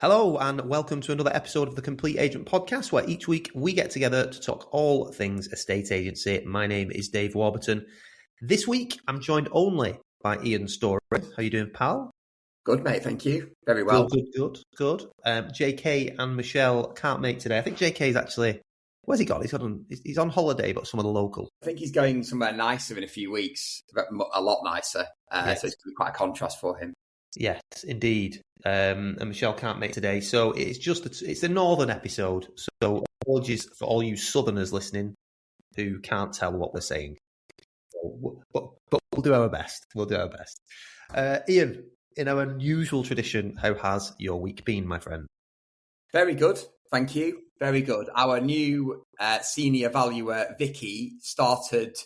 Hello and welcome to another episode of the Complete Agent Podcast, where each week we get together to talk all things estate agency. My name is Dave Warburton. This week I'm joined only by Ian Storey. How you doing, pal? Good, mate. Thank you. Very well. Good. JK and Michelle can't make today. I think JK's actually, where's he gone? He's on holiday, but some of the local. I think he's going somewhere nicer in a few weeks, a lot nicer. Yes. So it's going to be quite a contrast for him. Yes, indeed. And Michelle can't make today, so it's a northern episode. So apologies for all you southerners listening who can't tell what we're saying. But we'll do our best. Ian, in our unusual tradition, how has your week been, my friend? Very good. Thank you. Very good. Our new senior valuer, Vicky, started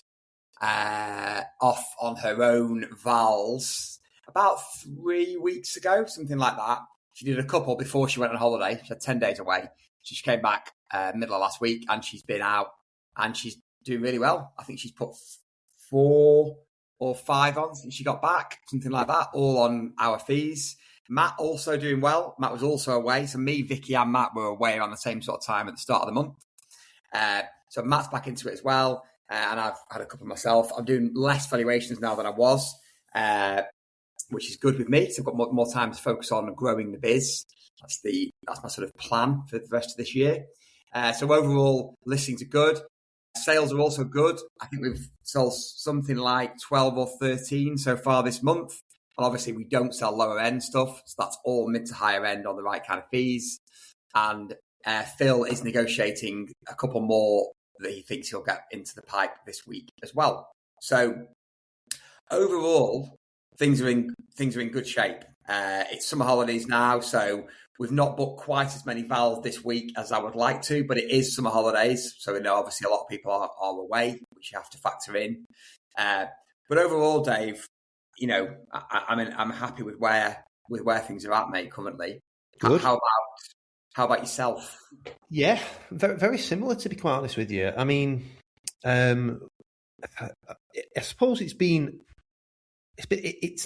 off on her own vals about 3 weeks ago, something like that. She did a couple before she went on holiday. She had 10 days away. She came back middle of last week, and she's been out, and she's doing really well. I think she's put 4 or 5 on since she got back, something like that, all on our fees. Matt also doing well. Matt was also away. So me, Vicky and Matt were away around the same sort of time at the start of the month. So Matt's back into it as well. And I've had a couple myself. I'm doing less valuations now than I was, which is good with me. So I've got more time to focus on growing the biz. That's my sort of plan for the rest of this year. So overall, listings are good. Sales are also good. I think we've sold something like 12 or 13 so far this month. And obviously, we don't sell lower end stuff. So that's all mid to higher end on the right kind of fees. And Phil is negotiating a couple more that he thinks he'll get into the pipe this week as well. So overall, things are in good shape. It's summer holidays now, so we've not booked quite as many vals this week as I would like to, but it is summer holidays, so we know obviously a lot of people are away, which you have to factor in. But overall, Dave, you know, I'm happy with where things are at, mate. Currently, good. How about yourself? Yeah, very, very similar, to be quite honest with you. I mean, I suppose it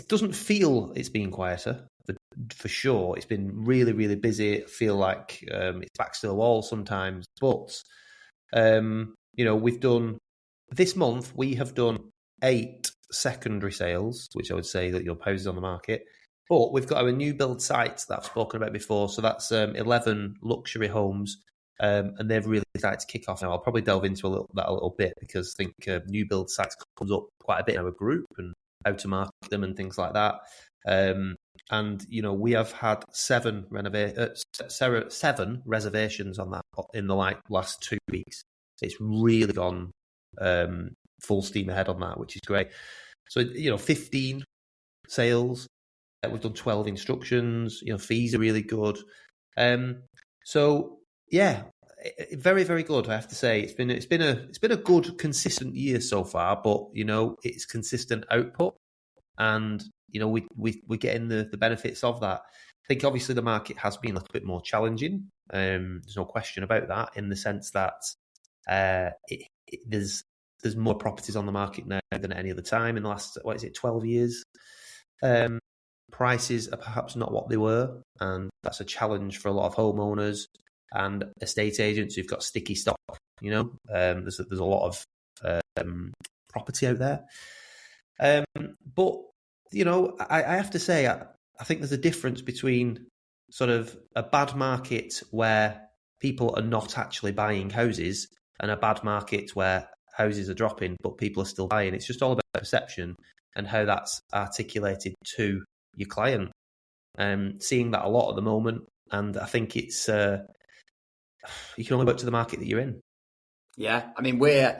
doesn't feel it's been quieter, for sure. It's been really, really busy. I feel like it's backs to the wall sometimes. But, we've done, this month, we have done 8 secondary sales, which I would say that your houses on the market. But we've got our new build sites that I've spoken about before. So that's 11 luxury homes. And they've really started to kick off now. I'll probably delve into that a little bit, because I think new build sites comes up quite a bit in our group, and how to market them and things like that. And, we have had 7 reservations on that in the last 2 weeks. It's really gone full steam ahead on that, which is great. So, 15 sales. We've done 12 instructions. Fees are really good. So, yeah, very, very good. I have to say it's been a good, consistent year so far. But it's consistent output, and we're getting the benefits of that. I think obviously the market has been a little bit more challenging. There's no question about that, in the sense that there's more properties on the market now than at any other time in the last 12 years. Prices are perhaps not what they were, and that's a challenge for a lot of homeowners and estate agents who've got sticky stock. There's a lot of property out there. But I have to say, I think there's a difference between sort of a bad market where people are not actually buying houses, and a bad market where houses are dropping but people are still buying. It's just all about perception and how that's articulated to your client. Seeing that a lot at the moment, and I think it's you can only work to the market that you're in. Yeah, I mean, we're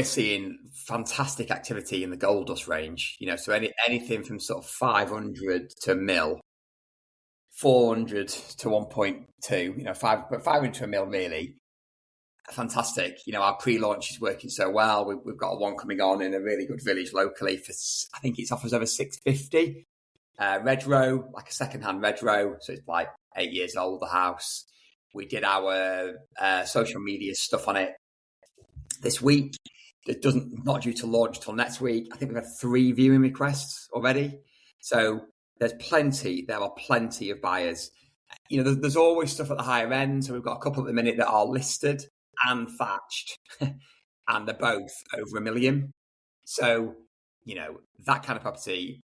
seeing fantastic activity in the gold dust range. So anything from sort of 500 to mil, 400 to 1.2. 500 to a mil, really fantastic. Our pre-launch is working so well. We've got one coming on in a really good village locally for, I think it's offers over 650. Red row, like a second-hand red row. So it's like 8 years old, the house. We did our social media stuff on it this week. It not due to launch till next week. I think we've had 3 viewing requests already. So there are plenty of buyers. there's always stuff at the higher end. So we've got a couple at the minute that are listed and thatched, and they're both over $1 million. So, that kind of property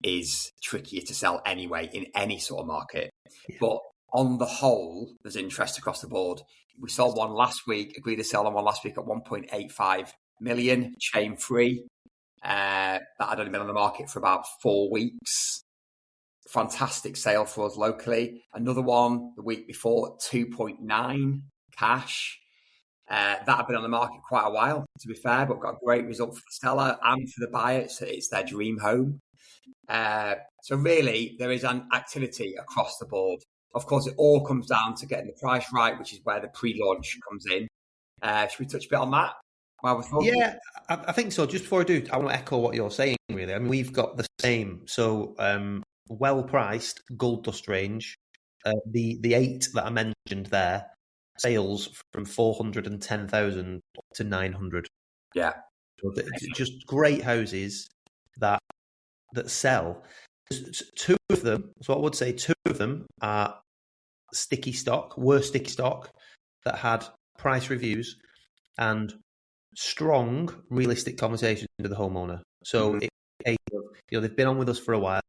is trickier to sell anyway in any sort of market. Yeah. But on the whole, there's interest across the board. We sold one last week, agreed to sell on one last week at 1.85 million, chain free. That had only been on the market for about 4 weeks. Fantastic sale for us locally. Another one the week before at 2.9 cash. That had been on the market quite a while, to be fair, but got a great result for the seller and for the buyer. It's their dream home. So really, there is an activity across the board. Of course, it all comes down to getting the price right, which is where the pre-launch comes in. Should we touch a bit on that? Yeah, I think so. Just before I do, I want to echo what you're saying, really. I mean, we've got the same. So, well-priced gold dust range. The 8 that I mentioned there, sales from 410,000 to 900. Yeah. So just great houses that sell. Two of them, so I would say 2 of them are sticky stock that had price reviews and strong, realistic conversations with the homeowner. So they've been on with us for a while.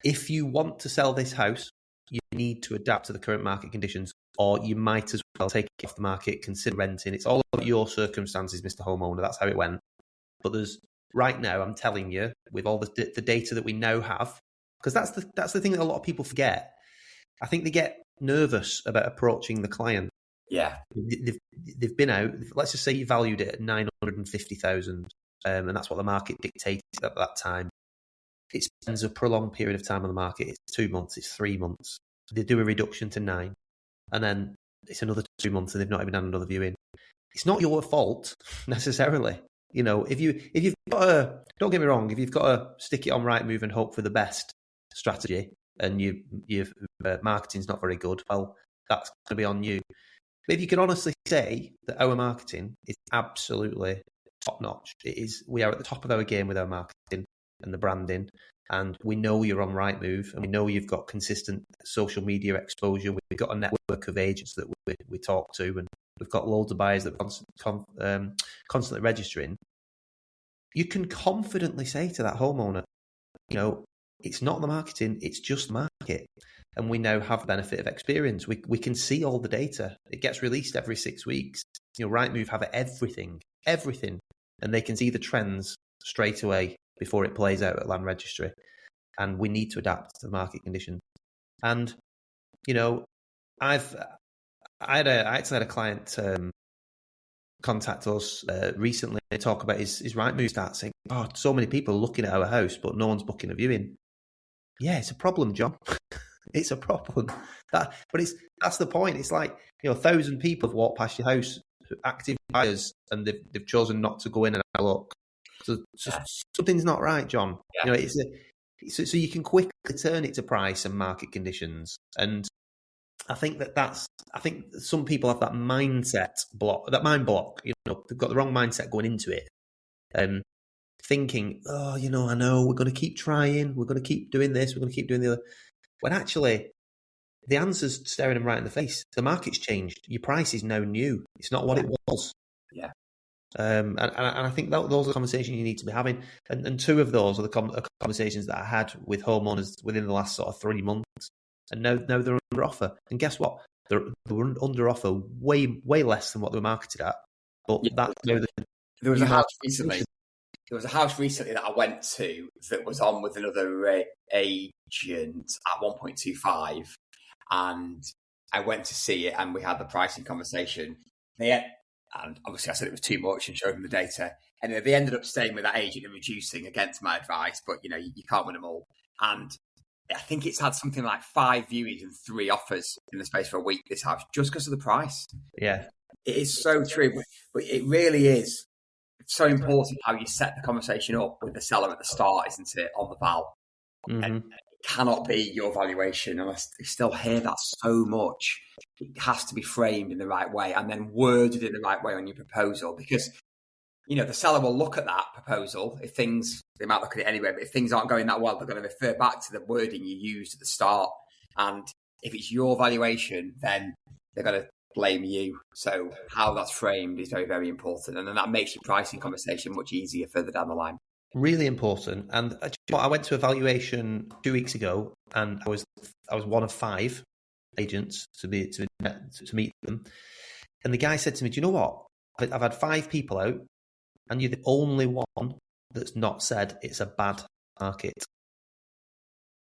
If you want to sell this house, you need to adapt to the current market conditions, or you might as well take it off the market, consider renting. It's all about your circumstances, Mr. Homeowner. That's how it went. But right now, I'm telling you, with all the data that we now have, because that's the thing that a lot of people forget. I think they get nervous about approaching the client. Yeah, they've been out. Let's just say you valued it at 950,000, and that's what the market dictated at that time. It spends a prolonged period of time on the market. It's 2 months. It's 3 months. They do a reduction to 9, and then it's another 2 months, and they've not even had another viewing. It's not your fault necessarily. If you've got don't get me wrong, if you've got to stick it on Rightmove and hope for the best strategy, and your marketing's not very good, well, that's going to be on you. But if you can honestly say that our marketing is absolutely top notch, we are at the top of our game with our marketing and the branding, and we know you're on Rightmove, and we know you've got consistent social media exposure. We've got a network of agents that we talk to, and we've got loads of buyers that are constantly registering. You can confidently say to that homeowner, it's not the marketing, it's just the market. And we now have the benefit of experience. We can see all the data. It gets released every 6 weeks. Rightmove have everything, and they can see the trends straight away before it plays out at land registry. And we need to adapt to the market conditions. And I actually had a client contact us recently and talk about his Rightmove stats, saying, "Oh, so many people are looking at our house, but no one's booking a viewing." Yeah, it's a problem, John. It's a problem. That's the point. It's like 1,000 people have walked past your house, active buyers, and they've chosen not to go in and have a look. So something's not right, John. Yeah. So you can quickly turn it to price and market conditions. And I think I think some people have that mind block. They've got the wrong mindset going into it. Thinking, I know we're going to keep trying, we're going to keep doing this, we're going to keep doing the other. When actually, the answer's staring them right in the face. The market's changed. Your price is now new. It's not what it was. Yeah. And I think those are the conversations you need to be having. And 2 of those are the conversations that I had with homeowners within the last sort of 3 months. And now they're under offer. And guess what? They're under offer way less than what they were marketed at. But that's now there was a house recently. There was a house recently that I went to that was on with another agent at 1.25, and I went to see it, and we had the pricing conversation. And obviously I said it was too much and showed them the data, and they ended up staying with that agent and reducing against my advice. But you can't win them all, and I think it's had something like 5 viewings and 3 offers in the space of a week. This house, just because of the price. Yeah, it is so true, but it really is. It's so important how you set the conversation up with the seller at the start, isn't it, on the val? Mm-hmm. And it cannot be your valuation. And I still hear that so much. It has to be framed in the right way and then worded in the right way on your proposal, because the seller will look at that proposal. They might look at it anyway, but if things aren't going that well, they're going to refer back to the wording you used at the start. And if it's your valuation, then they're going to blame you. So how that's framed is very, very important. And then that makes your pricing conversation much easier further down the line. Really important. And I went to a valuation 2 weeks ago, and I was one of 5 agents to meet them. And the guy said to me, "Do you know what? I've had 5 people out, and you're the only one that's not said it's a bad market."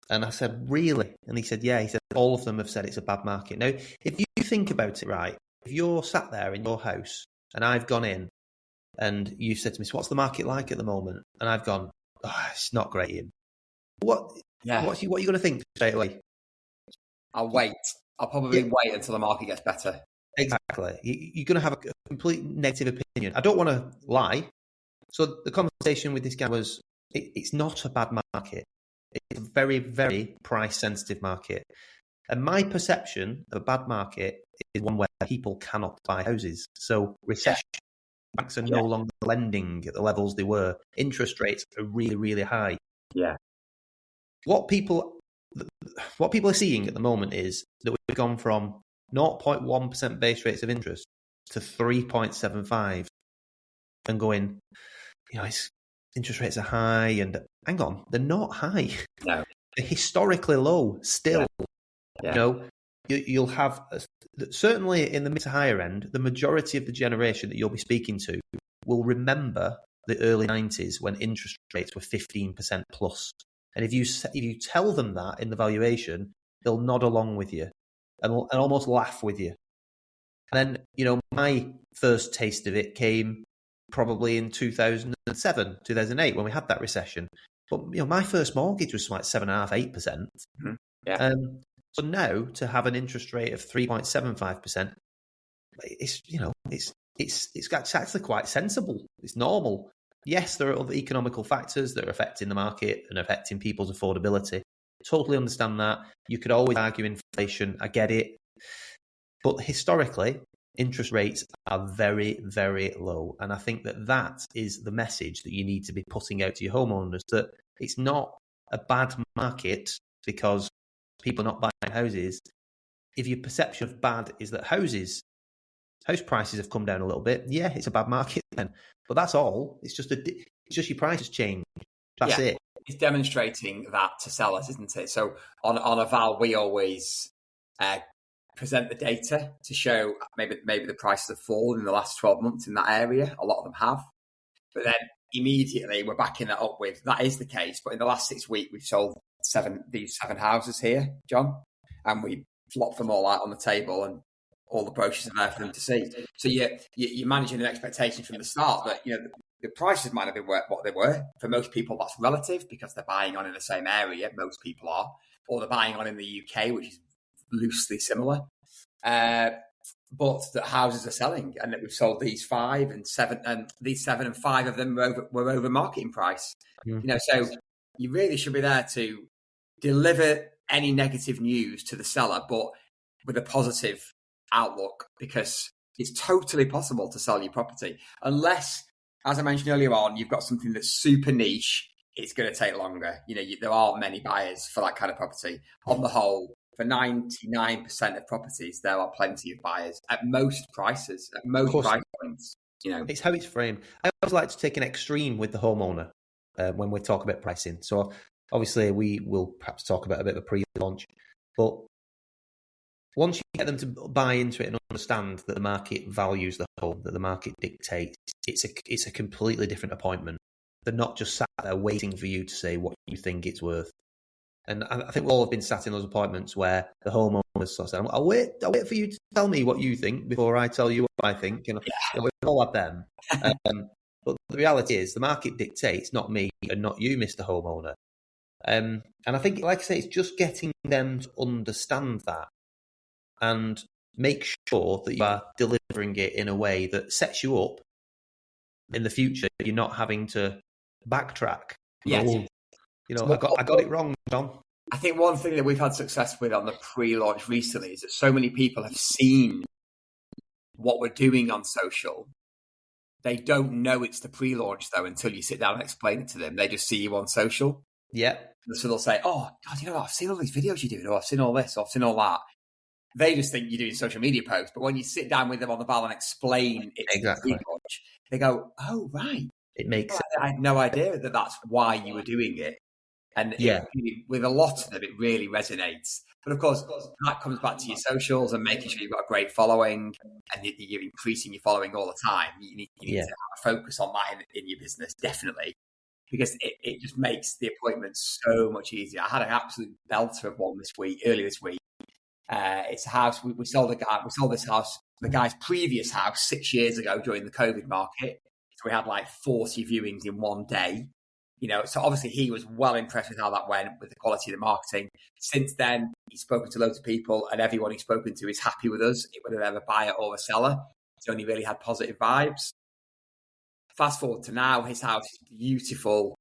And I said, "Really?" And he said, "Yeah." He said, "All of them have said it's a bad market." Now, if you think about it, right, if you're sat there in your house and I've gone in and you said to me, "So what's the market like at the moment?" And I've gone, "Oh, it's not great, Ian." What are you going to think straight away? I'll wait. I'll probably wait until the market gets better. Exactly. You're going to have a complete negative opinion. I don't want to lie. So the conversation with this guy was, it's not a bad market. It's a very, very price-sensitive market. And my perception of a bad market is one where people cannot buy houses. So recession, banks are no longer lending at the levels they were. Interest rates are really, really high. Yeah. What people are seeing at the moment is that we've gone from 0.1% base rates of interest to 3.75 and going, interest rates are high, and hang on, they're not high. No. They're historically low still. Yeah. You'll have, certainly in the mid to higher end, the majority of the generation that you'll be speaking to will remember the early 90s when interest rates were 15% plus. And if you tell them that in the valuation, they'll nod along with you and almost laugh with you. And then, my first taste of it came probably in 2007, 2008, when we had that recession. But, my first mortgage was like 7.5%, 8%. Mm-hmm. Yeah. So now to have an interest rate of 3.75%, it's actually quite sensible. It's normal. Yes, there are other economical factors that are affecting the market and affecting people's affordability. Totally understand that. You could always argue inflation. I get it. But historically, interest rates are very, very low. And I think that is the message that you need to be putting out to your homeowners, that it's not a bad market because people are not buying houses. If your perception of bad is that house prices have come down a little bit, yeah, it's a bad market then. But that's all. It's just your price has changed. That's it. It's demonstrating that to sellers, isn't it? So on a val, we always present the data to show maybe the prices have fallen in the last 12 months in that area. A lot of them have. But then immediately we're backing that up with, that is the case. But in the last 6 weeks, we've sold these 7 houses here, John, and we flopped them all out on the table, and all the brochures are there for them to see. So you're managing an expectation from the start that the prices might have been what they were. For most people, that's relative because they're buying on in the same area. Most people are, or they're buying on in the UK, which is loosely similar. But that houses are selling, and that we've sold these 5 and 7, and these 7 and 5 of them were over marketing price. So you really should be there to deliver any negative news to the seller, but with a positive outlook, because it's totally possible to sell your property unless, as I mentioned earlier on, you've got something that's super niche. It's going to take longer. There aren't many buyers for that kind of property. On the whole, for 99% of properties, there are plenty of buyers at most prices, at most price points. It's how it's framed. I always like to take an extreme with the homeowner when we talk about pricing. So obviously we will perhaps talk about a bit of a pre-launch, but once you get them to buy into it and understand that the market values the home, that the market dictates, it's a completely different appointment. They're not just sat there waiting for you to say what you think it's worth. And I think we all have been sat in those appointments where the homeowners sort of say, I'll wait for you to tell me what you think before I tell you what I think. And we've all had them. But the reality is the market dictates, not me and not you, Mr. Homeowner. And I think, like I say, it's just getting them to understand that and make sure that you are delivering it in a way that sets you up in the future. You're not having to backtrack. Yes. I got it wrong, John. I think one thing that we've had success with on the pre-launch recently is that so many people have seen what we're doing on social. They don't know it's the pre-launch, though, until you sit down and explain it to them. They just see you on social. Yeah. So they'll say, oh, God, you know what? I've seen all these videos you're doing, or I've seen all this, or I've seen all that. They just think you're doing social media posts. But when you sit down with them on the val and explain it's Exactly. pre-launch, they go, oh, right. It makes sense. I had no idea that that's why you were doing it. And with a lot of them, it really resonates. But of course, that comes back to your socials and making sure you've got a great following and you're increasing your following all the time. You need to have a focus on that in your business, definitely, because it just makes the appointment so much easier. I had an absolute belter of one earlier this week. It's a house we sold. We sold this house, the guy's previous house, 6 years ago during the COVID market. So we had like 40 viewings in one day. So obviously he was well impressed with how that went, with the quality of the marketing. Since then, he's spoken to loads of people, and everyone he's spoken to is happy with us, whether they're a buyer or a seller. He's only really had positive vibes. Fast forward to now, his house is beautiful,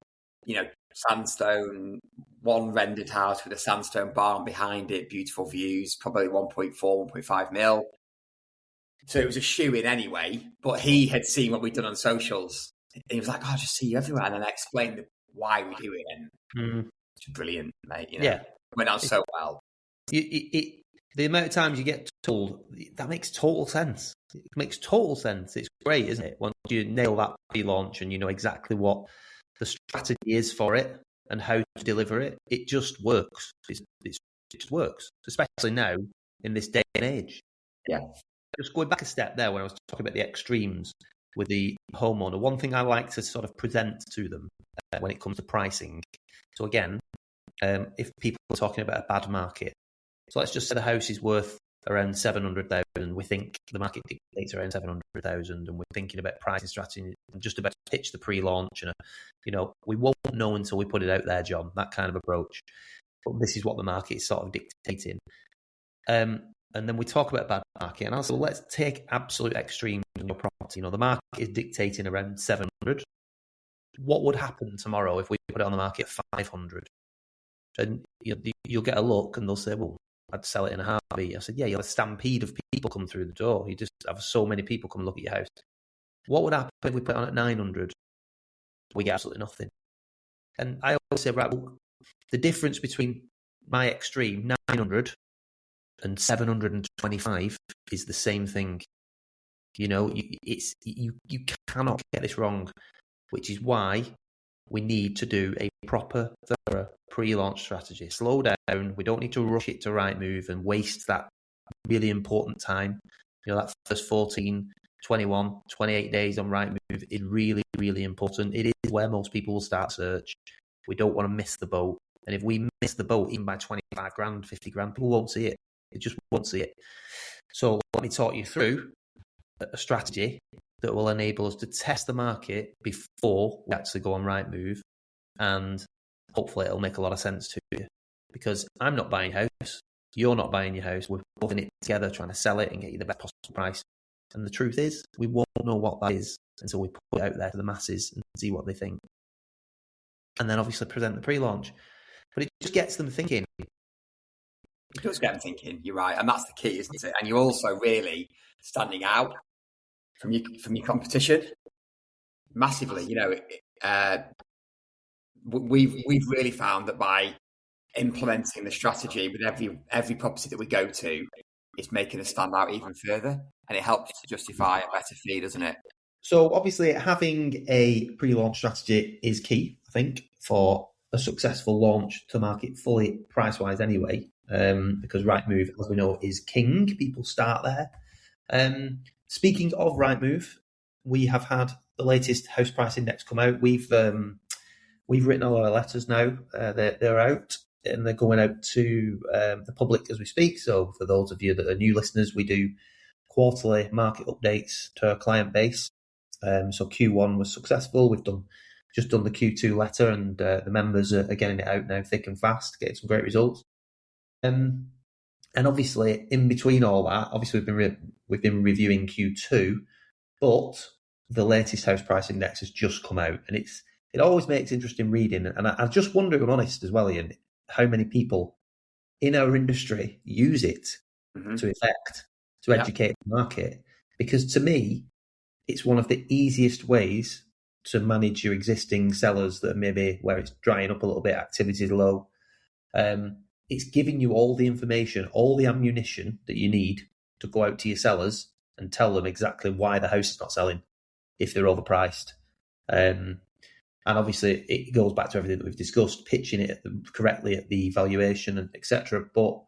sandstone, one rendered house with a sandstone barn behind it, beautiful views, probably 1.4, 1.5 mil. So it was a shoe-in anyway, but he had seen what we'd done on socials. He was like, oh, I just see you everywhere. And then I explained why we do it. And it's brilliant, mate. It went out so well. The amount of times you get told, that makes total sense. It makes total sense. It's great, isn't it? Once you nail that pre-launch and you know exactly what the strategy is for it and how to deliver it, it just works. It just works, especially now in this day and age. Yeah. Just going back a step there when I was talking about the extremes with the homeowner, one thing I like to sort of present to them when it comes to pricing. So again, if people are talking about a bad market, so let's just say the house is worth around 700,000. We think the market dictates around 700,000, and we're thinking about pricing strategy and just about to pitch the pre-launch. And we won't know until we put it out there, John. That kind of approach. But this is what the market is sort of dictating. And then we talk about bad market, and also let's take absolute extremes in your property. The market is dictating around 700. What would happen tomorrow if we put it on the market at 500? And you'll get a look, and they'll say, "Well, I'd sell it in a heartbeat." I said, "Yeah, you'll have a stampede of people come through the door. You just have so many people come look at your house. What would happen if we put it on at 900? We get absolutely nothing." And I always say, right, well, the difference between my extreme 900 and 725 is the same thing. You cannot get this wrong, which is why we need to do a proper, thorough pre-launch strategy. Slow down. We don't need to rush it to Rightmove and waste that really important time. That first 14, 21, 28 days on Rightmove is really, really important. It is where most people will start search. We don't want to miss the boat. And if we miss the boat even by 25 grand, 50 grand, people won't see it. They just won't see it. So let me talk you through a strategy that will enable us to test the market before we actually go on Rightmove, and hopefully it'll make a lot of sense to you. Because I'm not buying a house, you're not buying your house, we're both in it together trying to sell it and get you the best possible price. And the truth is, we won't know what that is until we put it out there to the masses and see what they think. And then obviously present the pre-launch. But it just gets them thinking. It does get them thinking, you're right. And that's the key, isn't it? And you're also really standing out from your competition massively. We've really found that by implementing the strategy with every property that we go to, it's making us stand out even further, and it helps to justify a better fee, doesn't it? So obviously having a pre-launch strategy is key, I think, for a successful launch to market fully price-wise anyway, because Rightmove, as we know, is king. People start there. Speaking of Rightmove, we have had the latest house price index come out. We've written all our letters now. They're out, and they're going out to the public as we speak. So for those of you that are new listeners, we do quarterly market updates to our client base. So Q1 was successful. We've just done the Q2 letter, and the members are getting it out now thick and fast, getting some great results. And obviously, in between all that, obviously we've been reviewing Q2, but the latest house price index has just come out, and it always makes interesting reading. And I just wonder, if I'm honest as well, Ian, how many people in our industry use it to educate the market. Because to me, it's one of the easiest ways to manage your existing sellers that are maybe where it's drying up a little bit, activity is low. It's giving you all the information, all the ammunition that you need to go out to your sellers and tell them exactly why the house is not selling if they're overpriced. And obviously, it goes back to everything that we've discussed, pitching it correctly at the valuation and etc. But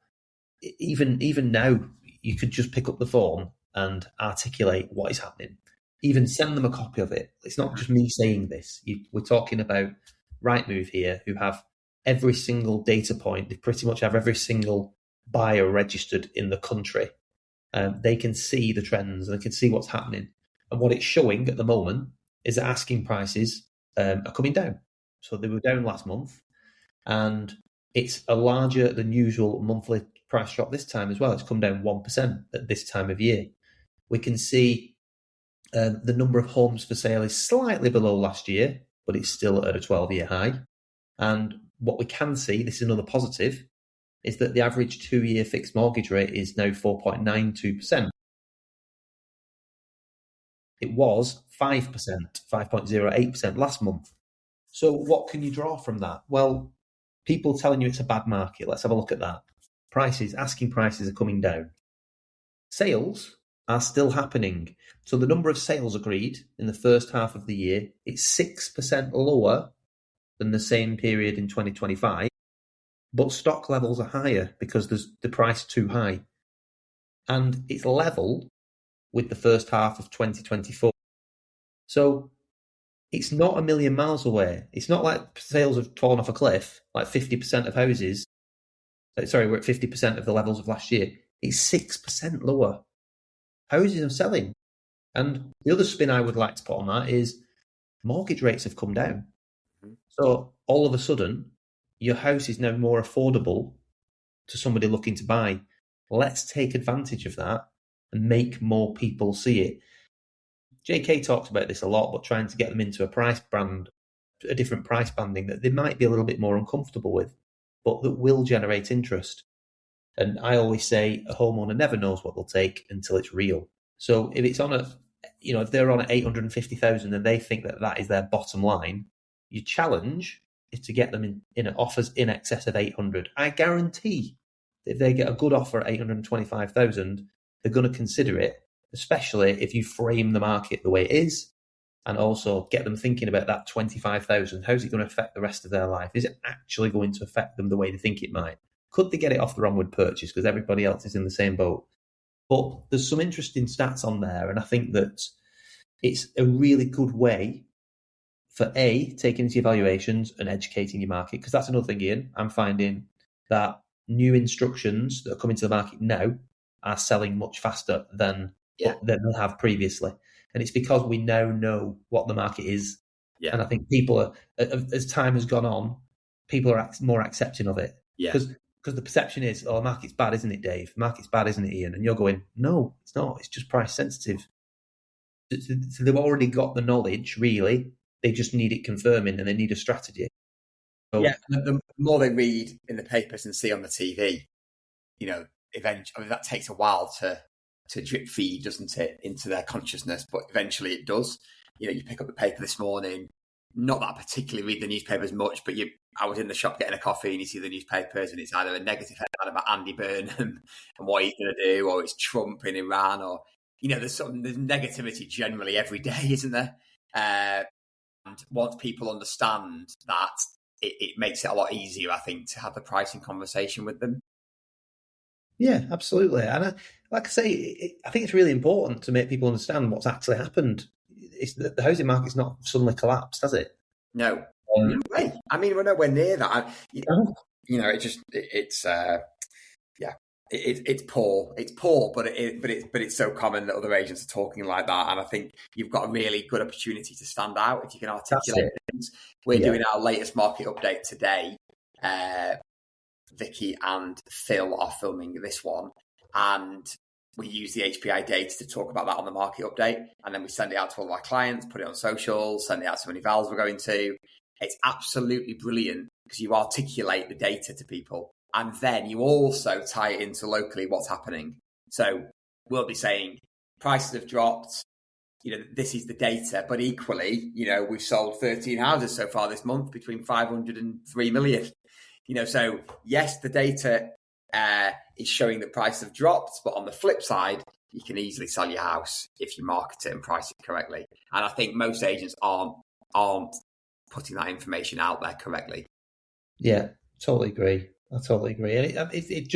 even now, you could just pick up the phone and articulate what is happening. Even send them a copy of it. It's not just me saying this. We're talking about Rightmove here, who have every single data point. They pretty much have every single buyer registered in the country. They can see the trends and they can see what's happening. And what it's showing at the moment is that asking prices are coming down. So they were down last month, and it's a larger than usual monthly price drop this time as well. It's come down 1% at this time of year. We can see the number of homes for sale is slightly below last year, but it's still at a 12-year high. And what we can see, this is another positive, is that the average 2-year fixed mortgage rate is now 4.92%. It was 5%, 5.08% last month. So what can you draw from that? Well, people telling you it's a bad market. Let's have a look at that. Asking prices are coming down. Sales are still happening. So the number of sales agreed in the first half of the year, it's 6% lower than the same period in 2025, but stock levels are higher because the price too high. And it's level with the first half of 2024. So it's not a million miles away. It's not like sales have fallen off a cliff, like 50% of houses. Sorry, we're at 50% of the levels of last year. It's 6% lower. Houses are selling. And the other spin I would like to put on that is mortgage rates have come down. So all of a sudden, your house is now more affordable to somebody looking to buy. Let's take advantage of that and make more people see it. JK talks about this a lot, but trying to get them into a different price banding that they might be a little bit more uncomfortable with, but that will generate interest. And I always say a homeowner never knows what they'll take until it's real. So if it's if they're on at 850,000 and they think that is their bottom line, your challenge is to get them in offers in excess of 800. I guarantee that if they get a good offer at 825,000, they're going to consider it, especially if you frame the market the way it is, and also get them thinking about that 25,000. How's it going to affect the rest of their life? Is it actually going to affect them the way they think it might? Could they get it off the onward purchase because everybody else is in the same boat? But there's some interesting stats on there, and I think that it's a really good way for taking into your valuations and educating your market, because that's another thing, Ian. I'm finding that new instructions that are coming to the market now are selling much faster than they have previously. And it's because we now know what the market is. Yeah. And I think people are, as time has gone on, people are more accepting of it. Yeah. Because the perception is, the market's bad, isn't it, Dave? The market's bad, isn't it, Ian? And you're going, no, it's not. It's just price sensitive. So they've already got the knowledge, really. They just need it confirming, and they need a strategy. So, the more they read in the papers and see on the TV, eventually, that takes a while to drip feed, doesn't it, into their consciousness? But eventually it does. You pick up the paper this morning. Not that I particularly read the newspapers much, but I was in the shop getting a coffee and you see the newspapers and it's either a negative headline about Andy Burnham and what he's going to do, or it's Trump in Iran, or, there's negativity generally every day, isn't there? And once people understand that, it makes it a lot easier, I think, to have the pricing conversation with them. Yeah, absolutely. And like I say, I think it's really important to make people understand what's actually happened. It's the housing market's not suddenly collapsed, has it? No. No way. I mean, we're nowhere near that. It's poor. It's poor, but it's so common that other agents are talking like that. And I think you've got a really good opportunity to stand out if you can articulate things. We're doing our latest market update today. Vicky and Phil are filming this one, and we use the HPI data to talk about that on the market update, and then we send it out to all of our clients, put it on social, send it out to how many vals we're going to. It's absolutely brilliant because you articulate the data to people, and then you also tie it into locally what's happening. So we'll be saying prices have dropped, this is the data, but equally, we've sold 13 houses so far this month between 500 and 3 million. So yes, the data is showing that prices have dropped, but on the flip side, you can easily sell your house if you market it and price it correctly. And I think most agents aren't putting that information out there correctly. Yeah, totally agree. I totally agree. And it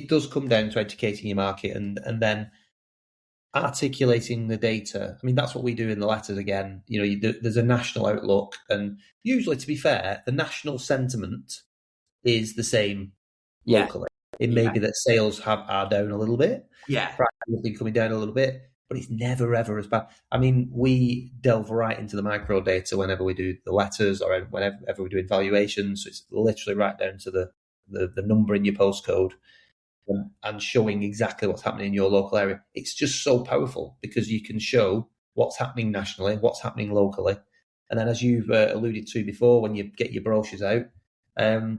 does come down to educating your market and then articulating the data. I mean, that's what we do in the letters again. There's a national outlook, and usually, to be fair, the national sentiment is the same locally. It may be that sales are down a little bit. Yeah. Prices have been coming down a little bit, but it's never, ever as bad. I mean, we delve right into the micro data whenever we do the letters or whenever we're doing valuations. So it's literally right down to the number in your postcode and showing exactly what's happening in your local area. It's just so powerful because you can show what's happening nationally, what's happening locally. And then, as you've alluded to before, when you get your brochures out,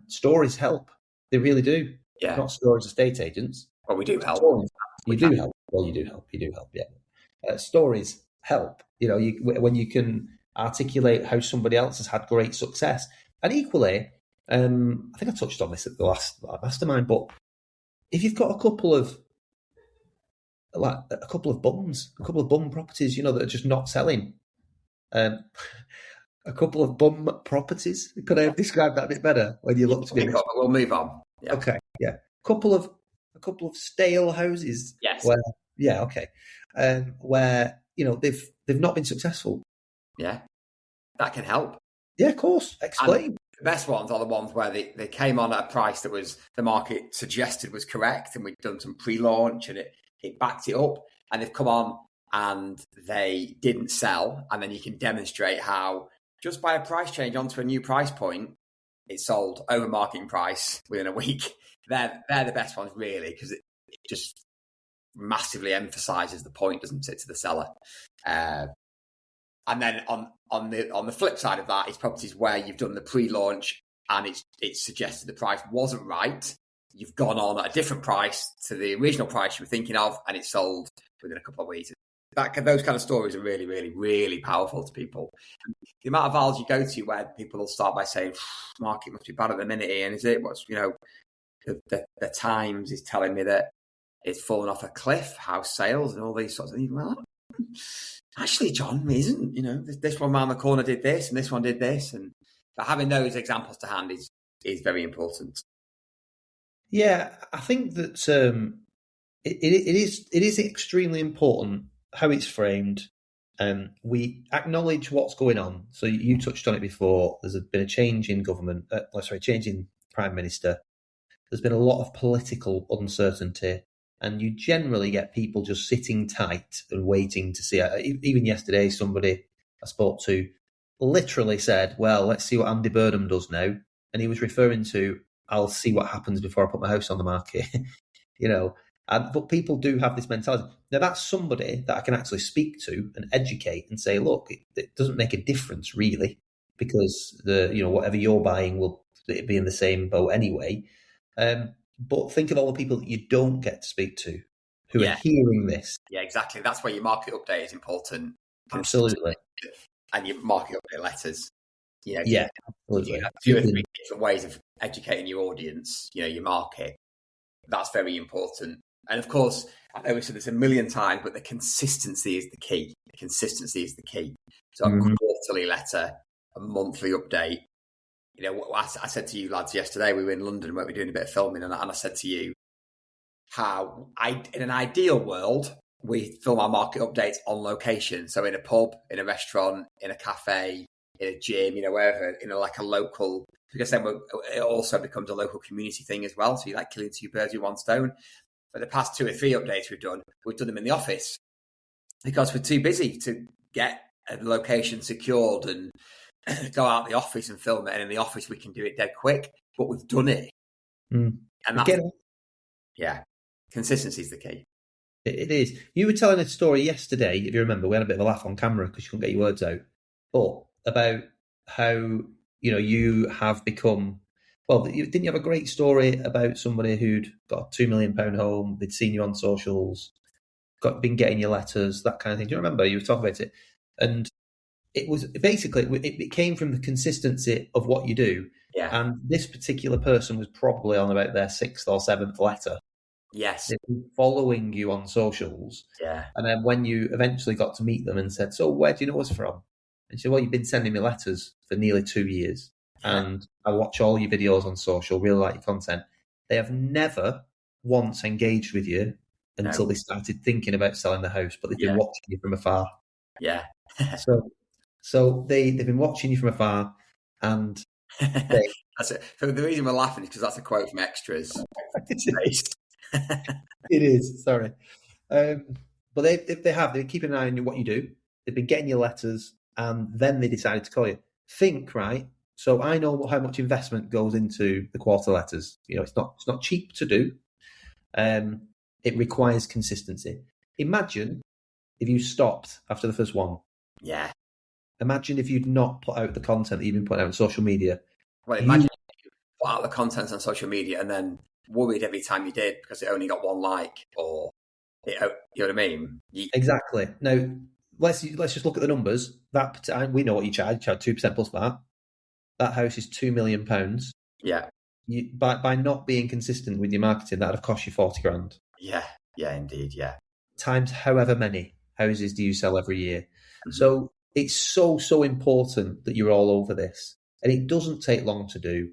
stories help. They really do. Yeah. Not stories estate agents. Well, we do help. You do help. Well, you do help. Yeah. Stories help. When you can articulate how somebody else has had great success. And equally, I think I touched on this at the last mastermind, but if you've got a couple of bum properties, that are just not selling, a couple of bum properties. Could I have described that a bit better when you look to me? We'll move on. Yeah. Okay. Yeah. A couple of stale houses. Yes. Where they've not been successful. Yeah. That can help. Yeah, of course. Explain. And the best ones are the ones where they came on at a price that was the market suggested was correct, and we'd done some pre-launch and it backed it up, and they've come on and they didn't sell, and then you can demonstrate how just by a price change onto a new price point, it sold over marketing price within a week. They're the best ones, really, because it just massively emphasizes the point, doesn't it, to the seller. And then on the flip side of that is properties where you've done the pre-launch and it's suggested the price wasn't right. You've gone on at a different price to the original price you were thinking of, and it sold within a couple of weeks. Those kind of stories are really, really, really powerful to people. And the amount of vals you go to where people will start by saying, "Market must be bad at the minute, Ian, is it? What's the Times is telling me that it's fallen off a cliff, house sales, and all these sorts of things." Well, actually, John, it isn't. This one around the corner did this, and this one did this, but having those examples to hand is very important. Yeah, I think that it is extremely important how it's framed. We acknowledge what's going on. So you touched on it before. There's been a change in government. Change in Prime Minister. There's been a lot of political uncertainty, and you generally get people just sitting tight and waiting to see. Even yesterday, somebody I spoke to literally said, "Well, let's see what Andy Burnham does now," and he was referring to, "I'll see what happens before I put my house on the market." But people do have this mentality. Now, that's somebody that I can actually speak to and educate and say, look, it doesn't make a difference really, because whatever you're buying will be in the same boat anyway. But think of all the people that you don't get to speak to who are hearing this. Yeah, exactly. That's where your market update is important. Absolutely. And your market update letters. Absolutely. You have 2 or 3 different ways of educating your audience, your market. That's very important. And of course, I know we've said this a million times, but the consistency is the key. So a quarterly letter, a monthly update. I said to you lads yesterday, we were in London, weren't we, doing a bit of filming, and I said to you how in an ideal world, we film our market updates on location. So in a pub, in a restaurant, in a cafe, in a gym, wherever, like a local, because then it also becomes a local community thing as well. So you're like killing 2 birds with 1 stone. But the past 2 or 3 updates we've done them in the office because we're too busy to get a location secured and go out the office and film it. And in the office, we can do it dead quick, but we've done it. And consistency is the key. It is. You were telling a story yesterday, if you remember, we had a bit of a laugh on camera because you couldn't get your words out, but about how, you have become, well, didn't you have a great story about somebody who'd got a £2 million home, they'd seen you on socials, been getting your letters, that kind of thing. Do you remember you were talking about it? And it was basically it came from the consistency of what you do. Yeah. And this particular person was probably on about their 6th or 7th letter. Yes. They've been following you on socials. Yeah. And then when you eventually got to meet them and said, "So where do you know us from?" And she said, "Well, you've been sending me letters for nearly 2 years. Yeah. And I watch all your videos on social, really like your content." They have never once engaged with you until they started thinking about selling the house, but they've been watching you from afar. Yeah. So they've been watching you from afar, and that's it. So the reason we're laughing is because that's a quote from Extras. It is. Sorry, but they're keeping an eye on what you do. They've been getting your letters, and then they decided to call you. Think, right? So I know how much investment goes into the quarter letters. You know, it's not cheap to do. It requires consistency. Imagine if you stopped after the first one. Yeah. Imagine if you'd not put out the content that you've been putting out on social media. Well, imagine if you put out the content on social media and then worried every time you did because it only got one like, or you know what I mean? Exactly. Now let's just look at the numbers. We know what you charge. You charge 2% plus that. That house is £2 million. Yeah. By not being consistent with your marketing, that'd have cost you 40 grand. Yeah. Yeah, indeed. Yeah. Times however many houses do you sell every year. Mm-hmm. So it's so important that you're all over this, and it doesn't take long to do.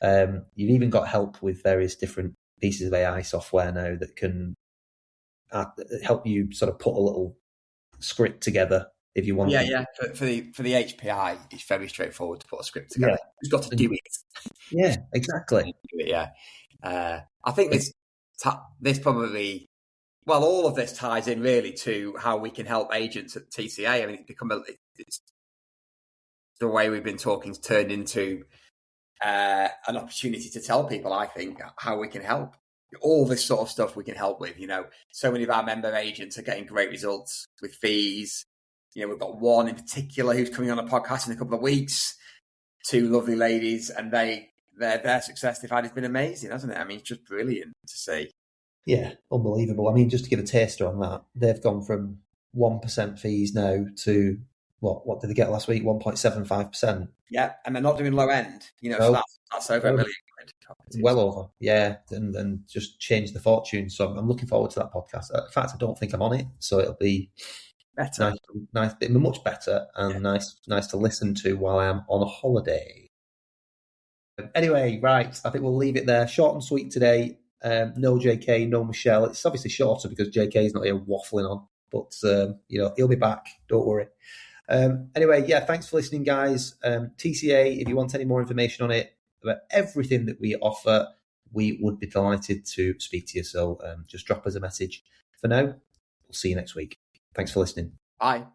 You've even got help with various different pieces of AI software now that can help you sort of put a little script together if you want. Yeah. For the HPI, it's very straightforward to put a script together. Yeah. You've got to do it. Yeah, exactly. Yeah. I think this probably, well, all of this ties in really to how we can help agents at TCA. I mean, it's the way we've been talking turned into an opportunity to tell people, I think, how we can help. All this sort of stuff we can help with. You know, so many of our member agents are getting great results with fees. You know, we've got one in particular who's coming on a podcast in a couple of weeks. 2 lovely ladies, and their success they've had has been amazing, hasn't it? I mean, it's just brilliant to see. Yeah, unbelievable. I mean, just to give a taster on that, they've gone from 1% fees now to what did they get last week? 1.75%. Yeah, and they're not doing low end. You know, so that's over $1 million. Well over, yeah, and just change the fortune. So I'm looking forward to that podcast. In fact, I don't think I'm on it, so it'll be better, nice, much better, and nice to listen to while I'm on a holiday. Anyway, right, I think we'll leave it there. Short and sweet today. No JK, no Michelle. It's obviously shorter because JK is not here waffling on, but he'll be back. Don't worry. Anyway, yeah, thanks for listening, guys. TCA, if you want any more information on it, about everything that we offer, we would be delighted to speak to you. So just drop us a message. For now, we'll see you next week. Thanks for listening. Bye.